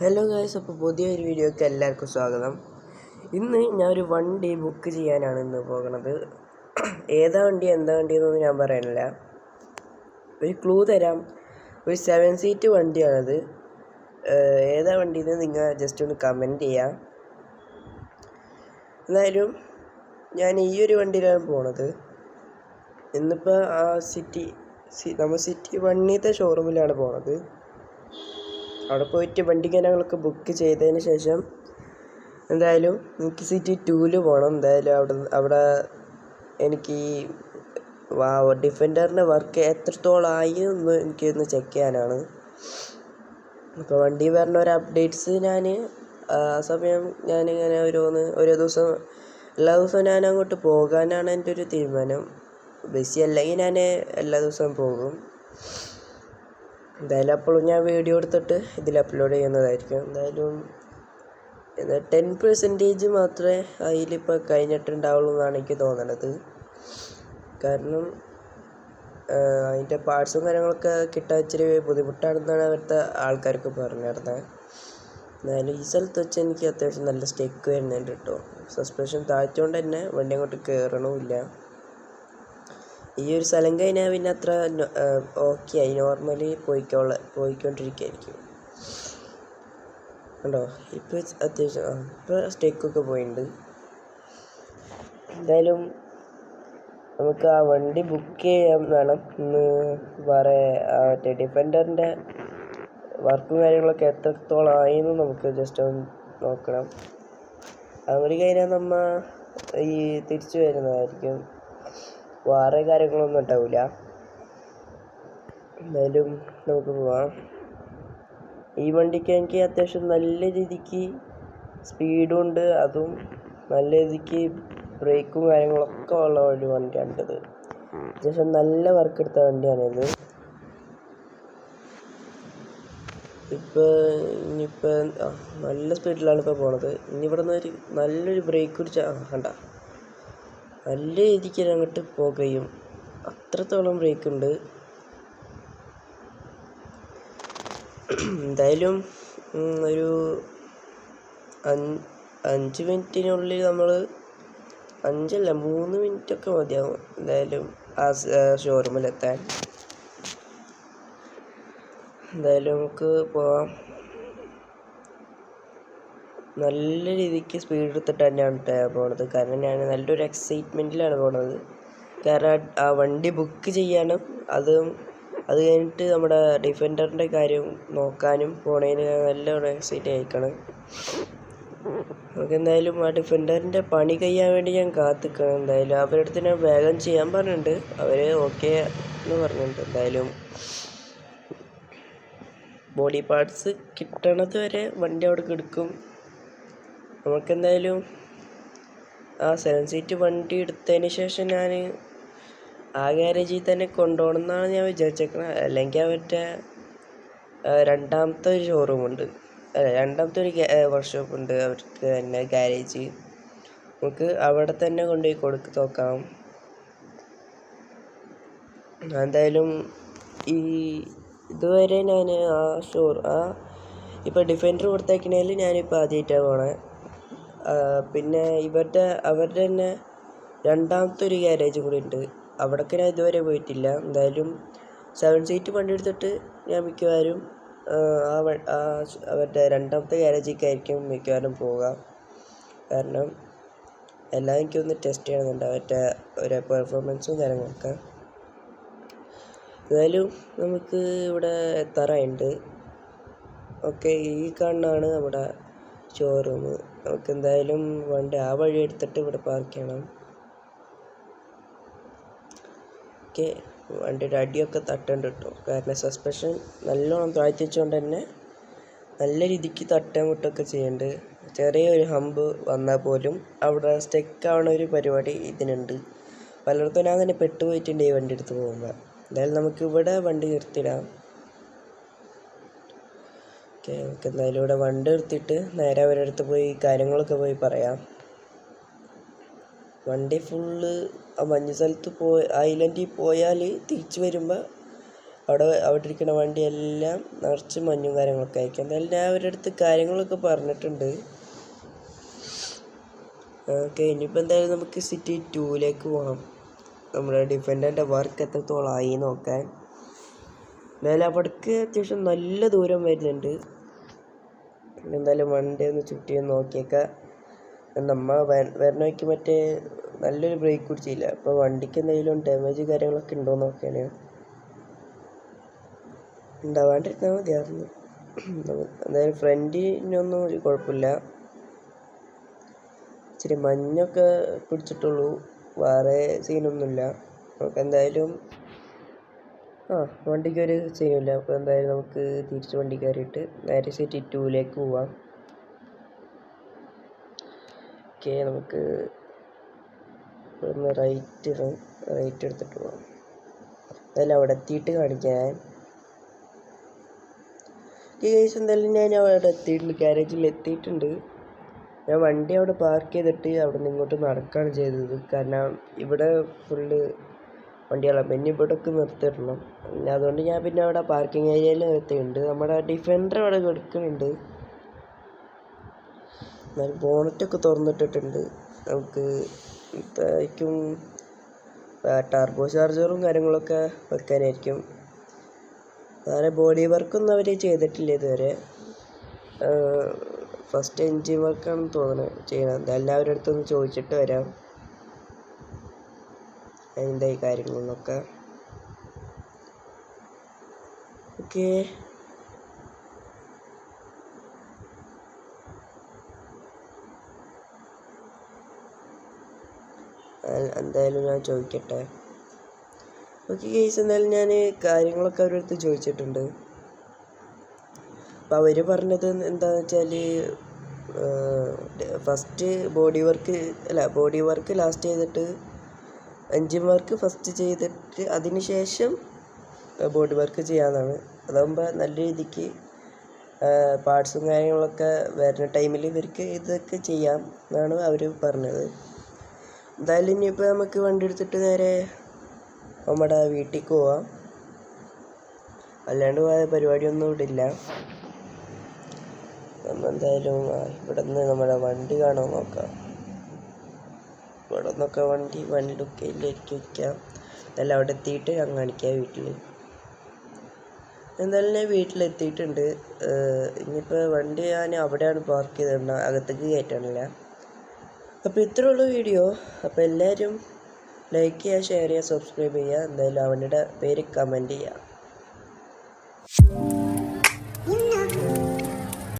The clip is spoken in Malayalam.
ഹലോ ഗായ്സ്, അപ്പോൾ പുതിയൊരു വീഡിയോയ്ക്ക് എല്ലാവർക്കും സ്വാഗതം. ഇന്ന് ഞാൻ ഒരു വണ്ടി ബുക്ക് ചെയ്യാനാണ് ഇന്ന് പോകുന്നത്. ഏതാ വണ്ടി എന്താ വണ്ടി എന്നൊന്നും ഞാൻ പറയാനില്ല. ഒരു ക്ലൂ തരാം. ഒരു 7 സീറ്റ് വണ്ടിയാണത്. ഏതാ വണ്ടി എന്ന് നിങ്ങൾ ജസ്റ്റ് ഒന്ന് കമൻറ്റ് ചെയ്യാം. എന്തായാലും ഞാൻ ഈ ഒരു വണ്ടിയിലാണ് പോണത്. ഇന്നിപ്പോൾ നമ്മൾ സിറ്റി വണ്ണിത്തെ ഷോറൂമിലാണ് പോണത്. അവിടെ പോയിട്ട് വണ്ടി ഞങ്ങൾക്ക് ബുക്ക് ചെയ്തതിന് ശേഷം എന്തായാലും എനിക്ക് സിറ്റി 2 പോകണം. എന്തായാലും അവിടെ എനിക്ക് ഡിഫൻഡറിൻ്റെ വർക്ക് എത്രത്തോളമായി എന്ന് എനിക്കൊന്ന് ചെക്ക് ചെയ്യാനാണ്. അപ്പോൾ വണ്ടി വരുന്ന ഒരു അപ്ഡേറ്റ്സ് ഞാൻ ആ സമയം ഞാനിങ്ങനെ ഓരോ ദിവസം എല്ലാ ദിവസവും ഞാൻ അങ്ങോട്ട് പോകാനാണ് എൻ്റെ ഒരു തീരുമാനം. ബിസി അല്ലെങ്കിൽ ഞാൻ എല്ലാ ദിവസവും പോകും. എന്തായാലും അപ്പോഴും ഞാൻ വീഡിയോ എടുത്തിട്ട് ഇതിൽ അപ്ലോഡ് ചെയ്യുന്നതായിരിക്കും. എന്തായാലും 10% മാത്രമേ അതിലിപ്പോൾ കഴിഞ്ഞിട്ടുണ്ടാവുള്ളൂ എന്നാണ് എനിക്ക് തോന്നുന്നത്. കാരണം അതിൻ്റെ പാർട്സും കാര്യങ്ങളൊക്കെ കിട്ടാൻ ഇച്ചിരി ബുദ്ധിമുട്ടാണെന്നാണ് അവിടുത്തെ ആൾക്കാർക്ക് പറഞ്ഞിരുന്നത്. എന്നാലും ഈ സ്ഥലത്ത് വെച്ച് എനിക്ക് അത്യാവശ്യം നല്ല സ്റ്റെക്ക് വരുന്നുണ്ട് കേട്ടോ. സസ്പെൻഷൻ താഴ്ത്തിയോണ്ട് തന്നെ വണ്ടി അങ്ങോട്ട് കയറണമില്ല. ഈ ഒരു സ്ഥലം കഴിഞ്ഞാൽ പിന്നെ അത്ര ഓക്കെ ആയി, നോർമലി പോയിക്കൊണ്ടിരിക്കുകയായിരിക്കും. കണ്ടോ, ഇപ്പോൾ അത്യാവശ്യം ഇപ്പോൾ സ്റ്റേക്കൊക്കെ പോയിട്ടുണ്ട്. എന്തായാലും നമുക്ക് ആ വണ്ടി ബുക്ക് ചെയ്യാൻ വേണം. ഇന്ന് മറ്റേ ഡിഫൻഡറിൻ്റെ വർക്കും കാര്യങ്ങളൊക്കെ എത്രത്തോളമായി എന്ന് നമുക്ക് ജസ്റ്റ് ഒന്ന് നോക്കണം. അതുകൂടി കഴിഞ്ഞാൽ നമ്മൾ തിരിച്ചു വരുന്നതായിരിക്കും. വേറെ കാര്യങ്ങളൊന്നും ഉണ്ടാവില്ല. എന്തായാലും നമുക്ക് പോവാം. ഈ വണ്ടിക്ക് എനിക്ക് അത്യാവശ്യം നല്ല രീതിക്ക് സ്പീഡും ഉണ്ട്, അതും നല്ല രീതിക്ക് ബ്രേക്കും കാര്യങ്ങളൊക്കെ ഉള്ള ഒരു വണ്ടിയാണിത്. അത്യാവശ്യം നല്ല വർക്ക് എടുത്ത വണ്ടിയാണിത്. ഇനിയിപ്പോൾ നല്ല സ്പീഡിലാണ് ഇപ്പോൾ പോണത്. ഇനി ഇവിടെ നിന്ന് നല്ലൊരു ബ്രേക്ക് പിടിച്ചാൽ കണ്ട നല്ല രീതിക്ക് അങ്ങോട്ട് പോകുകയും അത്രത്തോളം ബ്രേക്ക് ഉണ്ട്. എന്തായാലും ഒരു 5 മിനിറ്റിനുള്ളിൽ നമ്മൾ 3 മിനിറ്റൊക്കെ മതിയാവും എന്തായാലും ആ ഷോറൂമിലെത്താൻ. എന്തായാലും നമുക്ക് പോവാം. നല്ല രീതിക്ക് സ്പീഡ് എടുത്തിട്ട് തന്നെയാണ് പോണത്. കാരണം ഞാൻ നല്ലൊരു എക്സൈറ്റ്മെൻറ്റിലാണ് പോണത്. കാരണം ആ വണ്ടി ബുക്ക് ചെയ്യാനും അത് കഴിഞ്ഞിട്ട് നമ്മുടെ ഡിഫൻഡറിൻ്റെ കാര്യം നോക്കാനും പോണതിന് നല്ലോണം എക്സൈറ്റ് ആയിക്കണം. നമുക്ക് എന്തായാലും ആ ഡിഫൻഡറിൻ്റെ പണി കഴിയാൻ വേണ്ടി ഞാൻ കാത്തിക്കണം. എന്തായാലും അവരുടെ അടുത്ത് ഞാൻ വേഗം ചെയ്യാൻ പറഞ്ഞിട്ടുണ്ട്. അവർ ഓക്കെ എന്ന് പറഞ്ഞിട്ടുണ്ട്. എന്തായാലും ബോഡി പാർട്സ് കിട്ടണത് വരെ വണ്ടി അവിടെ കിടക്കും. നമുക്കെന്തായാലും ആ 7 സീറ്റ് വണ്ടി എടുത്തതിന് ശേഷം ഞാൻ ആ ഗ്യാരേജിൽ തന്നെ കൊണ്ടുപോകണം എന്നാണ് ഞാൻ വിചാരിച്ചേക്കുന്നത്. അല്ലെങ്കിൽ അവരുടെ രണ്ടാമത്തെ ഒരു ഷോറൂമുണ്ട്, രണ്ടാമത്തെ ഒരു വർക്ക്ഷോപ്പ് ഉണ്ട് അവർക്ക് തന്നെ, ഗ്യാരേജ്. നമുക്ക് അവിടെ തന്നെ കൊണ്ടുപോയി നോക്കാം. എന്തായാലും ഇതുവരെ ഞാൻ ഇപ്പോൾ ഡിഫൻഡർ കൊടുത്തേക്കണേൽ ഞാനിപ്പോൾ ആദ്യമായിട്ടാണ് പോണേ. പിന്നെ അവരുടെ തന്നെ രണ്ടാമത്തെ ഒരു ഗ്യാരേജും കൂടി ഉണ്ട്, അവിടേക്ക് ഞാൻ ഇതുവരെ പോയിട്ടില്ല. എന്തായാലും 7 സീറ്റ് വണ്ടി എടുത്തിട്ട് ഞാൻ മിക്കവാറും അവരുടെ രണ്ടാമത്തെ ഗ്യാരേജിലേക്കായിരിക്കും മിക്കവാറും പോവുക. കാരണം എല്ലാം എനിക്കൊന്ന് ടെസ്റ്റ് ചെയ്യണമെന്നുണ്ട്, അവരുടെ ഒരു പെർഫോമൻസും കാര്യങ്ങളൊക്കെ. എന്തായാലും നമുക്ക് ഇവിടെ എത്താറായിട്ടുണ്ട്. ഓക്കെ, ഈ കാണുന്നതാണ് നമ്മുടെ ഷോറൂം. നമുക്ക് എന്തായാലും വണ്ടി ആ വഴി എടുത്തിട്ട് ഇവിടെ പാർക്ക് ചെയ്യണം. ഓക്കെ, വണ്ടിയുടെ അടിയൊക്കെ തട്ടുണ്ട് കേട്ടോ. കാരണം സസ്പെൻഷൻ നല്ലോണം താഴ്ത്തി വെച്ചുകൊണ്ട് തന്നെ നല്ല രീതിക്ക് തട്ടാൻ വിട്ടൊക്കെ ചെയ്യുന്നുണ്ട്. ചെറിയൊരു ഹമ്പ് വന്നാൽ പോലും അവിടെ സ്റ്റെക്ക് ആവണ ഒരു പരിപാടി ഇതിനുണ്ട്. പലയിടത്തും ഞാൻ തന്നെ പെട്ടുപോയിട്ടുണ്ട് ഈ വണ്ടി എടുത്ത് പോകുമ്പോൾ. എന്തായാലും നമുക്ക് ഇവിടെ വണ്ടി നിർത്തിടാം. ഓക്കെ, നമുക്ക് എന്തായാലും ഇവിടെ വണ്ടി നിർത്തിയിട്ട് നേരെ അവരുടെ അടുത്ത് പോയി കാര്യങ്ങളൊക്കെ പോയി പറയാം. വണ്ടി ഫുള്ള് മഞ്ഞ് സ്ഥലത്ത് ഐലൻഡിൽ പോയാൽ തിരിച്ചു വരുമ്പോൾ അവിടെ ഇരിക്കുന്ന വണ്ടിയെല്ലാം നിറച്ച് മഞ്ഞും കാര്യങ്ങളൊക്കെ ആയിരിക്കും. എന്തായാലും ഞാൻ അവരുടെ അടുത്ത് കാര്യങ്ങളൊക്കെ പറഞ്ഞിട്ടുണ്ട്. ഓക്കെ, ഇനിയിപ്പോൾ എന്തായാലും നമുക്ക് സിറ്റി 2ലേക്ക് പോകാം. നമ്മുടെ ഡിഫൻഡറിൻ്റെ വർക്ക് എത്രത്തോളം ആയി നോക്കാൻ. എന്തായാലും അവിടേക്ക് അത്യാവശ്യം നല്ല ദൂരം വരുന്നുണ്ട്. എന്തായാലും വണ്ടി ഒന്ന് ചുറ്റി നോക്കിയേക്കാം. നമ്മൾ വരണ വയ്ക്ക് മറ്റേ നല്ലൊരു ബ്രേക്ക് പിടിച്ചില്ല. അപ്പോൾ വണ്ടിക്ക് എന്തെങ്കിലും ഡാമേജ് കാര്യങ്ങളൊക്കെ ഉണ്ടോ നോക്കിയാണ്. ഉണ്ടാവാണ്ടിരുന്നാൽ മതിയായിരുന്നു. എന്തായാലും ഫ്രണ്ടിനൊന്നും ഒരു കുഴപ്പമില്ല. ഇച്ചിരി മഞ്ഞൊക്കെ പിടിച്ചിട്ടുള്ളൂ, വേറെ സീനൊന്നുമില്ല. നമുക്ക് എന്തായാലും വണ്ടിക്കൊരു സീനുമില്ല. അപ്പോൾ എന്തായാലും നമുക്ക് തിരിച്ച് വണ്ടി കയറിയിട്ട് നേരെ സിറ്റി 2ലേക്ക് പോവാം. ഓക്കെ, നമുക്ക് ഇവിടുന്ന് റൈറ്റ് എടുത്തിട്ട് പോവാം. എന്തായാലും അവിടെ എത്തിയിട്ട് കാണിക്കാൻ. എന്തായാലും ഞാൻ അവിടെ എത്തിയിട്ടുണ്ട്, ഗാരേജിൽ എത്തിയിട്ടുണ്ട്. ഞാൻ വണ്ടി അവിടെ പാർക്ക് ചെയ്തിട്ട് അവിടെ നിന്ന് ഇങ്ങോട്ട് നടക്കുകയാണ് ചെയ്തത്. കാരണം ഇവിടെ ഫുള്ള് വണ്ടികളാണ്, പിന്നെ ഇവിടെയൊക്കെ നിർത്തിയിടണം. അതുകൊണ്ട് ഞാൻ പിന്നെ അവിടെ പാർക്കിംഗ് ഏരിയയിൽ നിർത്തിയിട്ടുണ്ട്. നമ്മുടെ ഡിഫൻഡർ അവിടെ കിടക്കുന്നുണ്ട്. എന്നാലും ബോണറ്റൊക്കെ തുറന്നിട്ടിട്ടുണ്ട്. നമുക്ക് ഇതായിരിക്കും ടർബോ ചാർജറും കാര്യങ്ങളൊക്കെ വെക്കാനായിരിക്കും. വേറെ ബോഡി വർക്കൊന്നും അവർ ചെയ്തിട്ടില്ല ഇതുവരെ. ഫസ്റ്റ് എൻജിൻ വർക്കാണെന്ന് തോന്നുന്നത് ചെയ്യണം. എന്തായാലും അവരുടെ അടുത്തൊന്ന് ചോദിച്ചിട്ട് വരാം അതിൻ്റെ ഈ കാര്യങ്ങളൊക്കെ. ഓക്കെ, എന്തായാലും ഞാൻ ചോദിക്കട്ടെ. ഓക്കെ ഗൈസ്, എന്തായാലും ഞാൻ കാര്യങ്ങളൊക്കെ അവരുടെ അടുത്ത് ചോദിച്ചിട്ടുണ്ട്. അപ്പോൾ അവർ പറഞ്ഞത് എന്താണെന്ന് വെച്ചാൽ ഫസ്റ്റ് ബോഡി വർക്ക് ലാസ്റ്റ് ചെയ്തിട്ട് എൻജിൻ വർക്ക് ഫസ്റ്റ് ചെയ്തിട്ട് അതിന് ശേഷം ബോഡി വർക്ക് ചെയ്യാമെന്നാണ്. അതാകുമ്പോൾ നല്ല രീതിക്ക് പാർട്സും കാര്യങ്ങളൊക്കെ വരുന്ന ടൈമിൽ ഇവർക്ക് ഇതൊക്കെ ചെയ്യാം എന്നാണ് അവർ പറഞ്ഞത്. എന്തായാലും ഇനിയിപ്പോൾ നമുക്ക് വണ്ടി എടുത്തിട്ട് നേരെ നമ്മുടെ വീട്ടിലേക്ക് പോവാം. അല്ലാണ്ട് പോയ പരിപാടിയൊന്നും ഇവിടെ ഇല്ല. എന്തായാലും ഇവിടെ നിന്ന് നമ്മുടെ വണ്ടി കാണാൻ നോക്കാം. ഇവിടെ നിന്നൊക്കെ വണ്ടി ഡുക്കയിലേക്ക് വയ്ക്കാം. എന്തായാലും അവിടെ എത്തിയിട്ട് ഞാൻ കാണിക്കാം വീട്ടിൽ. എന്തായാലും ഞാൻ വീട്ടിലെത്തിയിട്ടുണ്ട്. ഇനിയിപ്പോൾ വണ്ടി ഞാൻ അവിടെയാണ് പാർക്ക് ചെയ്തിട്ടുണ്ട്, അകത്തേക്ക് കയറ്റാനില്ല. അപ്പോൾ ഇത്രേ ഉള്ളൂ വീഡിയോ. അപ്പോൾ എല്ലാവരും ലൈക്ക് ചെയ്യുക, ഷെയർ ചെയ്യുക, സബ്സ്ക്രൈബ് ചെയ്യുക. എന്തായാലും അവൻ്റെ പേര് കമൻറ്റ് ചെയ്യുക.